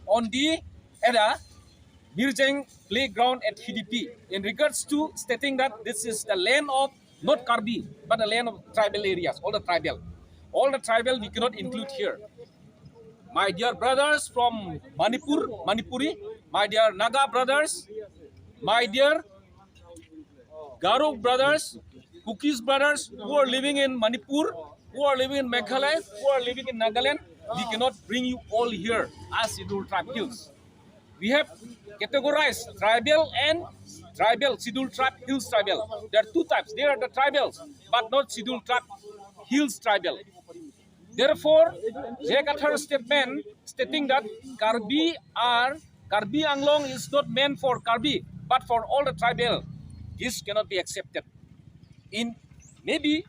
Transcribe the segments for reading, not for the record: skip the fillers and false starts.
On the Ada Mirjeng playground at HDP in regards to stating that this is the land of not Karbi but the land of tribal areas, all the tribal we cannot include here. My dear brothers from Manipuri, my dear Naga brothers, my dear Garo brothers, Kukis brothers who are living in Manipur, who are living in Meghalaya, who are living in Nagaland, we cannot bring you all here as scheduled tribe hills. We have categorized tribal and scheduled tribe hills tribal. There are two types. There are the tribals, but not scheduled tribe hills tribal. Therefore, Kathar's statement stating that Karbi Anglong is not meant for Karbi, but for all the tribal. This cannot be accepted. In maybe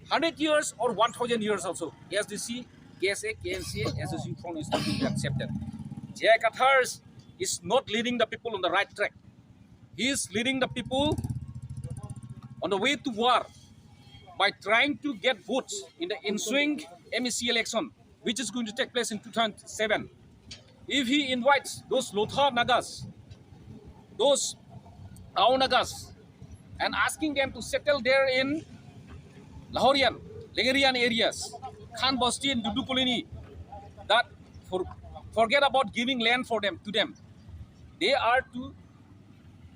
100 years or 1,000 years also, ASDC, KSA, ASDC Fornt is not going to be accepted. Kathar is not leading the people on the right track. He is leading the people on the way to war by trying to get votes in the ensuing MEC election, which is going to take place in 2007. If he invites those Lotha Nagas, those Ao Nagas, and asking them to settle there in Lahorian, Legerian areas, Khan Basti and Dudukulini, that forget about giving land for them to them. They are to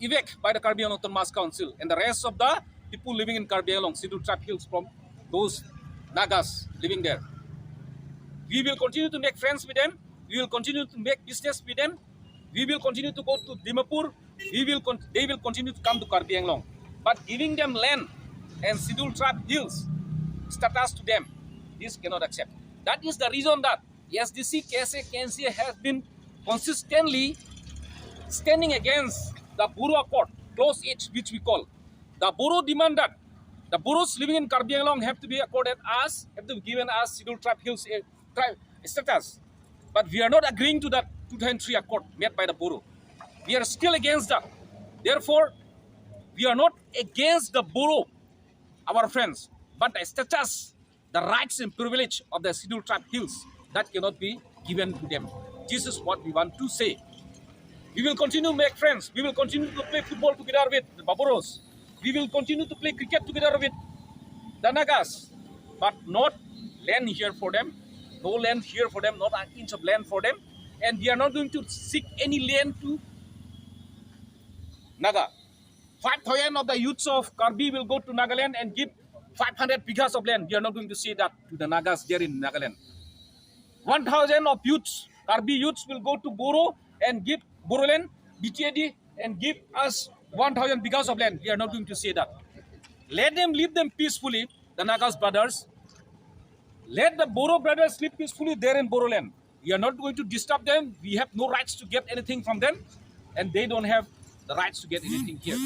evict by the Karbi Anglong Autonomous Council and the rest of the people living in Karbi Anglong, scheduled tribe hills from those Nagas living there. We will continue to make friends with them. We will continue to make business with them. We will continue to go to Dimapur. They will continue to come to Karbi Anglong. But giving them land and scheduled tribe hills status to them, this cannot accept. That is the reason that ASDC, KSA, KSA has been consistently standing against the Boro Accord, Clause H, which we call. The Boro demand that the Boros living in Karbi Anglong have to be given as scheduled tribe hills tribe status. But we are not agreeing to that 2003 accord made by the Boro. We are still against that. Therefore, we are not against the Boro, our friends, but the status, the rights and privilege of the scheduled tribe hills, that cannot be given to them. This is what we want to say. We will continue to make friends. We will continue to play football together with the Baboros. We will continue to play cricket together with the Nagas, but not land here for them. No land here for them, not an inch of land for them. And we are not going to seek any land to Naga. 5,000 of the youths of Karbi will go to Nagaland and give 500 bighas of land. We are not going to say that to the Nagas there in Nagaland. 1,000 of youths, Karbi youths will go to Boro and give Boroland, BTAD, and give us 1,000 bighas of land. We are not going to say that. Let them live them peacefully, the Nagas brothers. Let the Boro brothers live peacefully there in Boroland. We are not going to disturb them. We have no rights to get anything from them, and they don't have the rights to get anything here.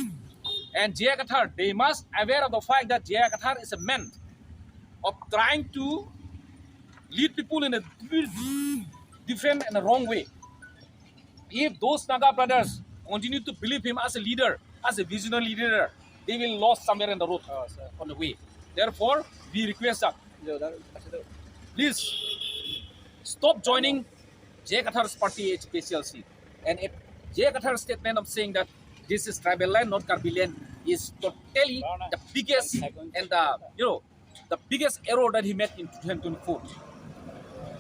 And Kathar, they must aware of the fact that Kathar is a man of trying to lead people in a different and a wrong way. If those Naga brothers continue to believe him as a leader, as a visionary leader, they will lose somewhere in the road on the way. Therefore, we request that please stop joining Kathar's party HPCLC. And if Kathar's statement of saying that this is tribal land, not Karbi land, is totally the biggest and the biggest error that he made in 2024.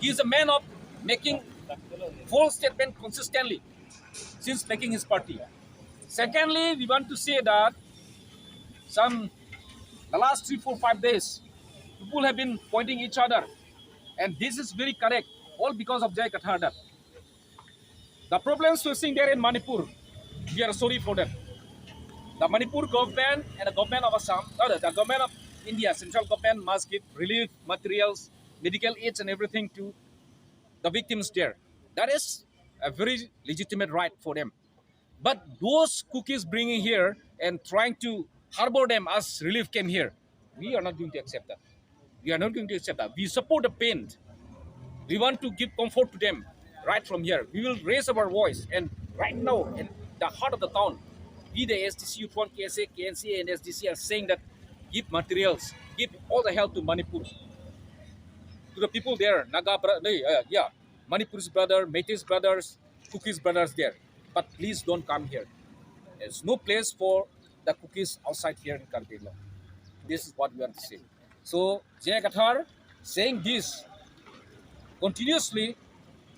He is a man of making false statement consistently since making his party. Secondly, we want to say that the last 3, 4, 5 days, People have been pointing each other, and this is very correct. All because of Jai Kathar. That the problems facing there in Manipur, we are sorry for that. The Manipur government and the government of Assam, the government of India, central government must give relief materials, medical aids, and everything to the victims there. That is a very legitimate right for them. But those cookies bringing here and trying to harbor them as relief came here, we are not going to accept that. We are not going to accept that. We support the pain. We want to give comfort to them right from here. We will raise our voice. And right now, in the heart of the town, we, the ASDC, Fornt, KSA, KSA, and SDC are saying that give materials, give all the help to Manipur, to the people there, Manipur's brother, Meitei's brothers, Cookie's brothers there. But please don't come here. There's no place for the cookies outside here in Karbila. This is what we want to say. So Jai Kathar saying this continuously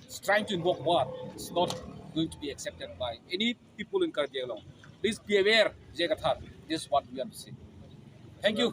is trying to invoke war. It's not going to be accepted by any people in Karbi Anglong. Please be aware, Jai Kathar. This is what we want to say. Thank you.